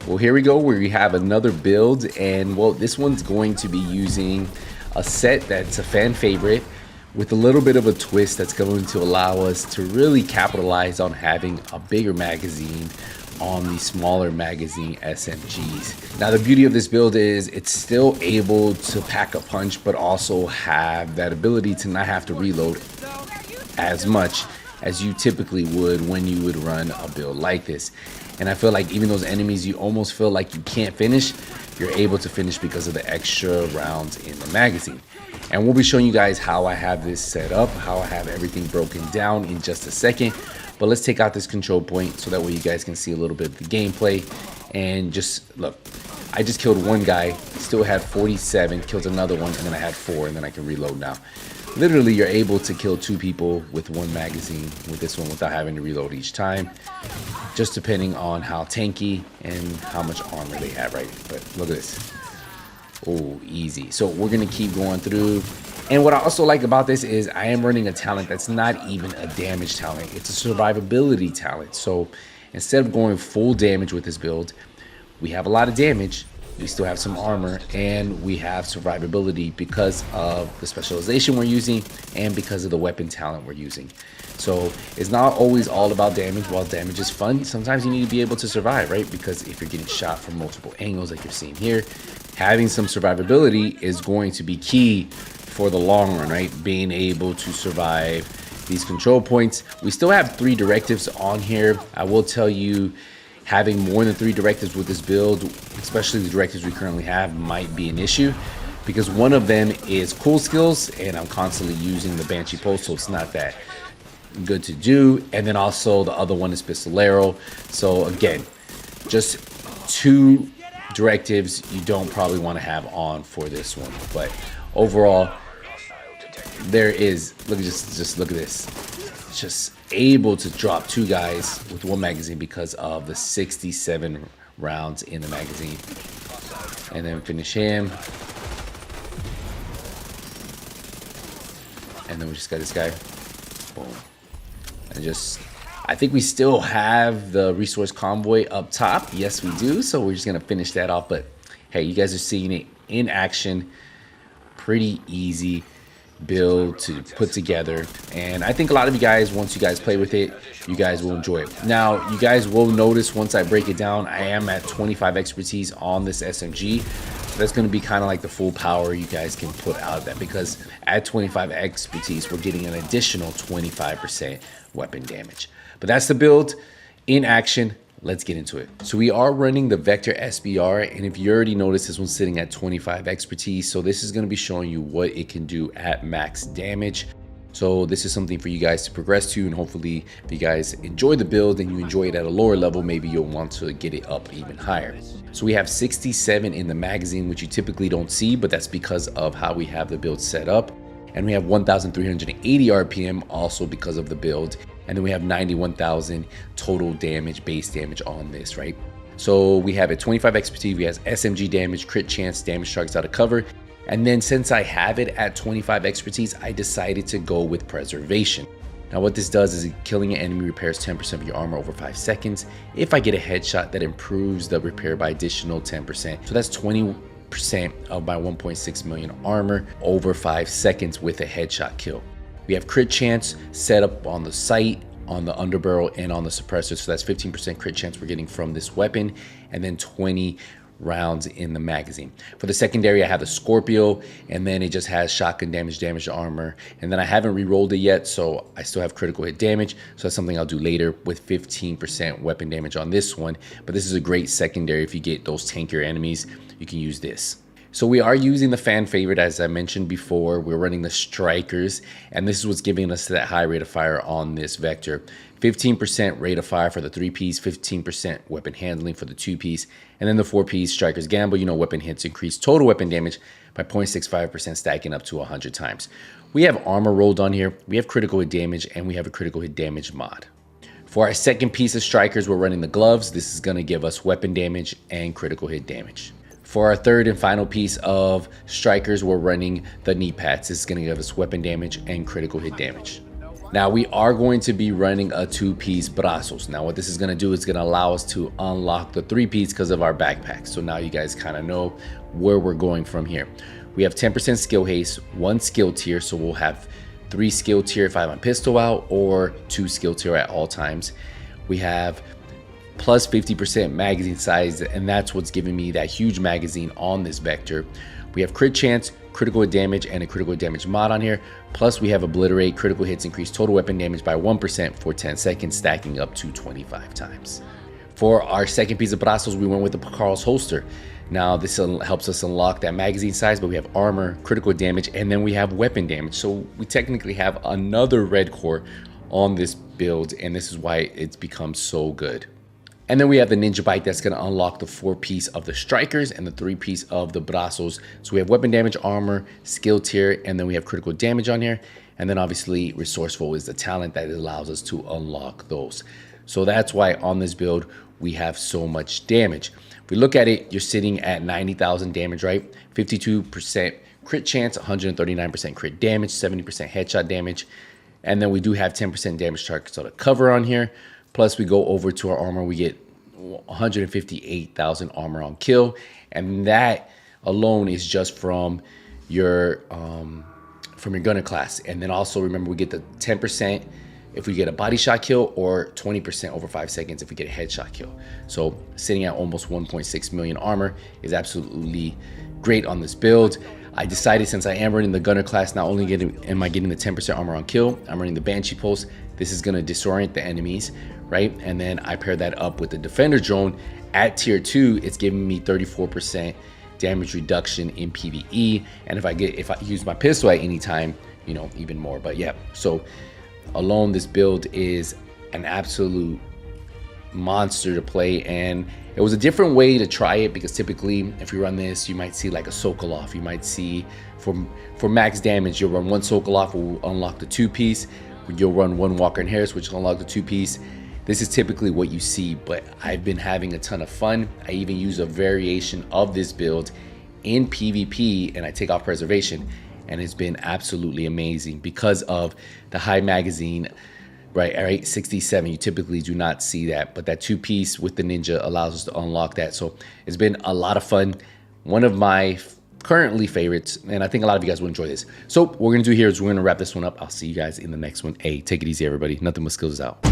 Well, here we go, where we have another build, and well, this one's going to be using a set that's a fan favorite with a little bit of a twist that's going to allow us to really capitalize on having a bigger magazine on the smaller magazine SMGs. Now, the beauty of this build is it's still able to pack a punch, but also have that ability to not have to reload as much as you typically would when you would run a build like this. And I feel like even those enemies you almost feel like you can't finish, you're able to finish because of the extra rounds in the magazine. And we'll be showing you guys how I have this set up, how I have everything broken down in just a second. But let's take out this control point so that way you guys can see a little bit of the gameplay. And just look, I just killed one guy, still had 47, killed another one, and then I had 4, and then I can reload now. Literally, you're able to kill 2 people with 1 magazine with this one without having to reload each time, just depending on how tanky and how much armor they have, right? But look at this. Oh, easy. So we're gonna keep going through. And what I also like about this is I am running a talent that's not even a damage talent. It's a survivability talent. So instead of going full damage with this build, we have a lot of damage, we still have some armor, and we have survivability because of the specialization we're using and because of the weapon talent we're using. So it's not always all about damage. While damage is fun, sometimes you need to be able to survive, right? Because if you're getting shot from multiple angles like you're seeing here, having some survivability is going to be key for the long run, right? Being able to survive these control points. We still have 3 directives on here. I will tell you, having more than 3 directives with this build, especially the directives we currently have, might be an issue because one of them is cool skills and I'm constantly using the Banshee Pulse, so it's not that good to do. And then also the other one is Pistolero. So again, just 2 directives you don't probably want to have on for this one. But overall, there is, look, just look at this. Just able to drop 2 guys with 1 magazine because of the 67 rounds in the magazine, and then finish him, and then we just got this guy, boom. And just, I think we still have the resource convoy up top. Yes, we do. So we're just gonna finish that off. But hey, you guys are seeing it in action. Pretty easy build to put together, and I think a lot of you guys, once you guys play with it, you guys will enjoy it. Now, you guys will notice once I break it down, I am at 25 expertise on this SMG. So that's going to be kind of like the full power you guys can put out of that, because at 25 expertise, we're getting an additional 25% weapon damage. But that's the build in action. Let's get into it. So we are running the VECTOR SBR, and if you already noticed, this one's sitting at 25 expertise. So this is going to be showing you what it can do at max damage. So this is something for you guys to progress to, and hopefully if you guys enjoy the build and you enjoy it at a lower level, maybe you'll want to get it up even higher. So we have 67 in the magazine, which you typically don't see, but that's because of how we have the build set up. And we have 1,380 RPM also because of the build. And then we have 91,000 total damage, base damage on this, right? So we have at 25 expertise, we have SMG damage, crit chance, damage targets out of cover. And then since I have it at 25 expertise, I decided to go with preservation. Now what this does is killing an enemy repairs 10% of your armor over 5 seconds. If I get a headshot, that improves the repair by additional 10%. So that's 20% of my 1.6 million armor over 5 seconds with a headshot kill. We have crit chance set up on the sight, on the underbarrel, and on the suppressor. So that's 15% crit chance we're getting from this weapon, and then 20 rounds in the magazine. For the secondary, I have the Scorpio, and then it just has shotgun damage, damage to armor. And then I haven't re-rolled it yet, so I still have critical hit damage. So that's something I'll do later with 15% weapon damage on this one. But this is a great secondary if you get those tankier enemies, you can use this. So we are using the fan favorite, as I mentioned before. We're running the strikers, and this is what's giving us that high rate of fire on this Vector. 15% rate of fire for the 3-piece, 15% weapon handling for the 2-piece, and then the 4-piece strikers gamble. You know, weapon hits increase total weapon damage by 0.65%, stacking up to 100 times. We have armor rolled on here, we have critical hit damage, and we have a critical hit damage mod. For our second piece of strikers, we're running the gloves. This is going to give us weapon damage and critical hit damage. For our third and final piece of strikers, we're running the knee pads. This is going to give us weapon damage and critical hit damage. Now we are going to be running a 2-piece brazos. Now what this is going to do is going to allow us to unlock the 3-piece because of our backpack. So now you guys kind of know where we're going from here. We have 10% skill haste, 1 skill tier, so we'll have 3 skill tier if I have my pistol out, or 2 skill tier at all times. We have plus 50% magazine size, and that's what's giving me that huge magazine on this vector. We have crit chance, critical damage, and a critical damage mod on here. Plus we have obliterate, critical hits increase total weapon damage by 1% for 10 seconds, stacking up to 25 times. For our second piece of brazos, we went with the Carl's holster. Now this helps us unlock that magazine size, but we have armor, critical damage, and then we have weapon damage. So we technically have another red core on this build, and this is why it's become so good. And then we have the ninja bike that's going to unlock the 4-piece of the strikers and the 3-piece of the brazos. So we have weapon damage, armor, skill tier, and then we have critical damage on here. And then obviously resourceful is the talent that allows us to unlock those. So that's why on this build we have so much damage. If we look at it, you're sitting at 90,000 damage, right? 52% crit chance, 139% crit damage, 70% headshot damage. And then we do have 10% damage targets on the cover on here. Plus we go over to our armor, we get 158,000 armor on kill. And that alone is just from your gunner class. And then also remember, we get the 10% if we get a body shot kill, or 20% over 5 seconds if we get a headshot kill. So sitting at almost 1.6 million armor is absolutely great on this build. I decided, since I am running the gunner class, not only am I getting the 10% armor on kill, I'm running the banshee pulse. This is going to disorient the enemies, right? And then I pair that up with the defender drone at tier 2. It's giving me 34% damage reduction in PvE, and if I use my pistol at any time, you know, even more. But yeah, so alone this build is an absolute monster to play, and it was a different way to try it, because typically if you run this, you might see like a Sokolov. You might see for max damage, you'll run 1 Sokolov, will unlock the 2-piece. You'll run 1 Walker and Harris, which will unlock the 2-piece. This is typically what you see, but I've been having a ton of fun. I even use a variation of this build in PvP, and I take off preservation, and it's been absolutely amazing because of the high magazine. Right, 67, you typically do not see that, but that 2-piece with the ninja allows us to unlock that. So it's been a lot of fun. One of my currently favorites, and I think a lot of you guys will enjoy this. So what we're gonna do here is we're gonna wrap this one up. I'll see you guys in the next one. Hey, take it easy, everybody. Nothing but skills is out.